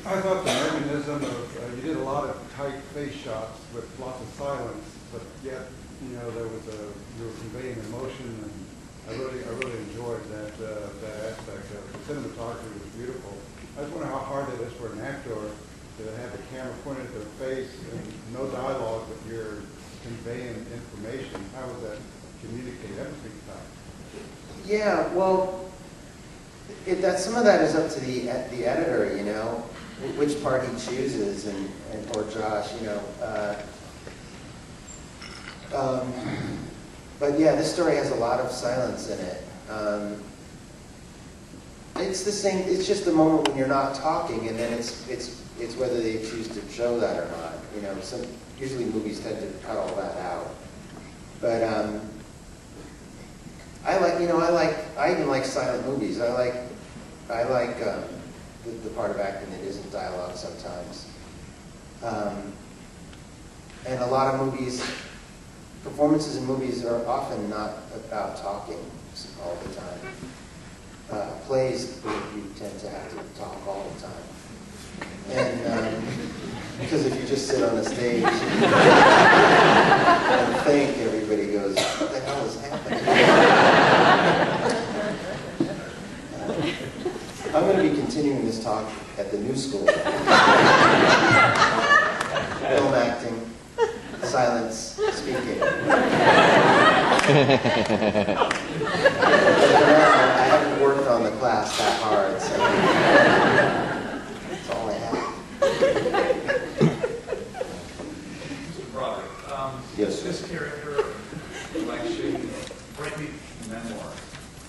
I thought the mechanism of, you did a lot of tight face shots with lots of silence, but yet, you know, you were conveying emotion, and I really enjoyed that aspect of it. The cinematography was beautiful. I just wonder how hard it is for an actor to have the camera pointed at their face and no dialogue, but you're conveying information. How was that communicated? That must be tough. Yeah, well, some of that is up to the editor, you know, which part he chooses, or Josh, you know. But yeah, this story has a lot of silence in it. It's the same. It's just the moment when you're not talking, and then it's whether they choose to show that or not. You know, usually movies tend to cut all that out. But I even like silent movies. I like the part of acting that isn't dialogue sometimes. And a lot of movies, performances in movies are often not about talking all the time. Plays, you tend to have to talk all the time. And because if you just sit on a stage and think, everybody goes, what the hell is happening? I'm going to be continuing this talk at the new school. Film acting, silence, speaking. I haven't worked on the class that hard, so that's all I have. Mr. Broderick, yes, this character, election, frankly, memoir,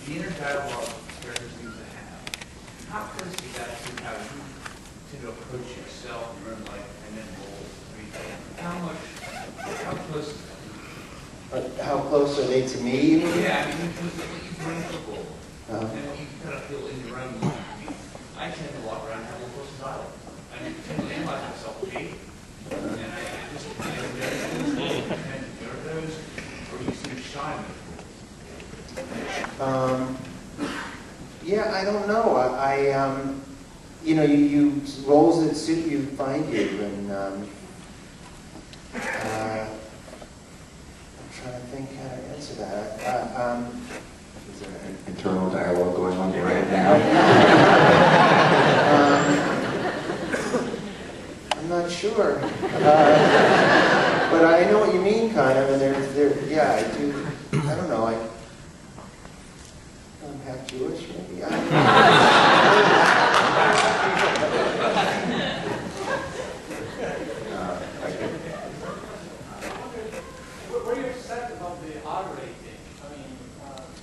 the inner dialogue characters seem to have, how close is that to how you tend to approach yourself, your own life, and then roles? I mean, how close is that? How close are they to me? Yeah, I mean, you bring the role, and you kind of feel in your own life. I mean, I tend to walk around and have a little close dialogue. I tend to analyze myself, okay? And I just kind of know those, or you seem to shine with. Yeah, I don't know. You know, you roles that suit you find you, and I'm trying to think how to answer that. Is there an internal dialogue going on right now? I'm not sure, but I know what you mean, kind of. And yeah, I do. I don't know. I'm half Jewish, maybe. I don't Were you upset about the R rating? I mean,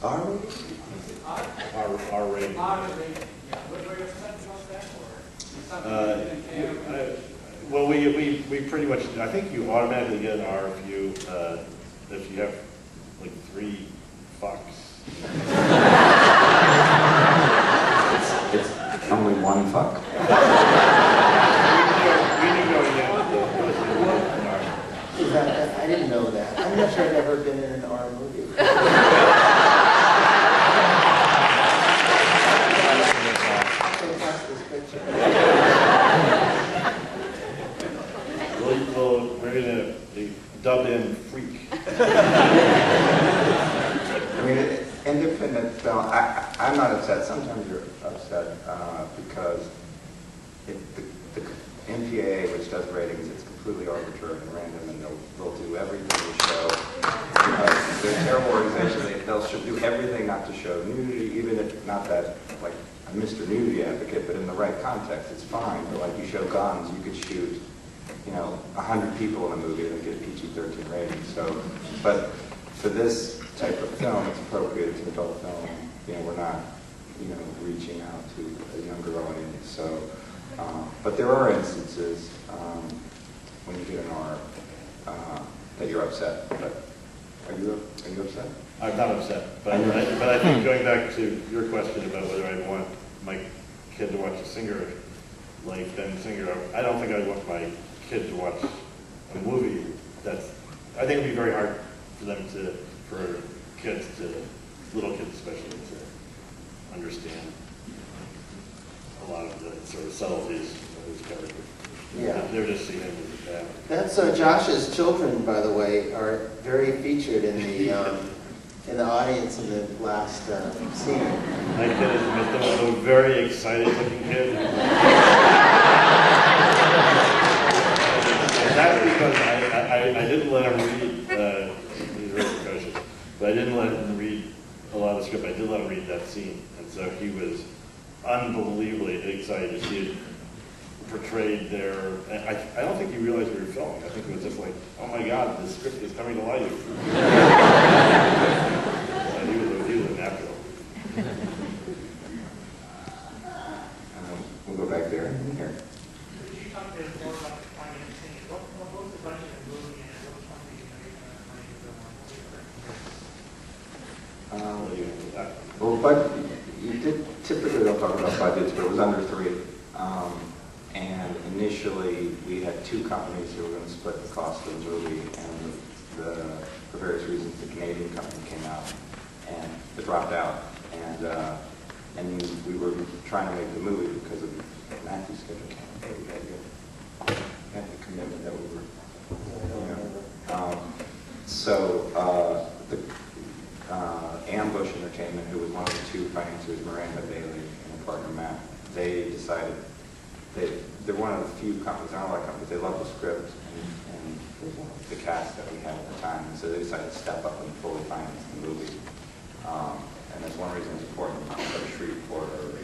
R rating? R rating. R rating, yeah. Were you upset about that, or something you didn't care? Well, we pretty much, I think you automatically get an R if you have like 3 fucks. It's only one fuck. I didn't know that. I'm not sure I've ever been in an R movie. We're going to dub in freak. I mean, independent film, I'm not upset. Sometimes you're upset because the MPAA, which does ratings, it's completely arbitrary and random, and they'll do everything to show. They're a terrible organization. They'll do everything not to show nudity, even if not that, like, I'm Mr. Nudity advocate, but in the right context, it's fine. But like, you show guns, you could shoot, you know, 100 people in a movie and get PG-13 rating. So, but for this type of film, it's appropriate. It's an adult film. You know, we're not, you know, reaching out to a younger audience. So, but there are instances when you get an R that you're upset. But are you upset? I'm not upset, but I think going back to your question about whether I want my kid to watch a singer like Ben Singer, I don't think I want my kid to watch a movie I think it'd be very hard for kids little kids especially, to understand a lot of the sort of subtleties of his character. Yeah. They're just seeing him as a dad. That's Josh's children, by the way, are very featured in the audience in the last scene. My kid is a very excited looking kid. That's because I didn't let him read, he's very precocious, but I didn't let him read a lot of the script. I did let him read that scene. And so he was unbelievably excited to see it portrayed there. I don't think he realized we were filming. I think it was just like, oh my God, the script is coming to life. He was a natural. We'll go back there. Here. Could you talk a bit more about the financing? What was the budget of the movie and what was something you made from the money? Well, but you typically don't talk about budgets, but it was under 3. And initially, we had 2 companies who were going to split the cost of the movie, and for various reasons, the Canadian company came out and it dropped out. And we were trying to make the movie because of Matthew's schedule. We had the commitment that we were. Ambush Entertainment, who was one of the 2 financiers, Miranda Bailey and partner Matt, they decided they're one of the few companies, not a lot of companies, they love the script and the cast that we had at the time, and so they decided to step up and fully finance the movie. And that's one reason it's important to put a Shreveport or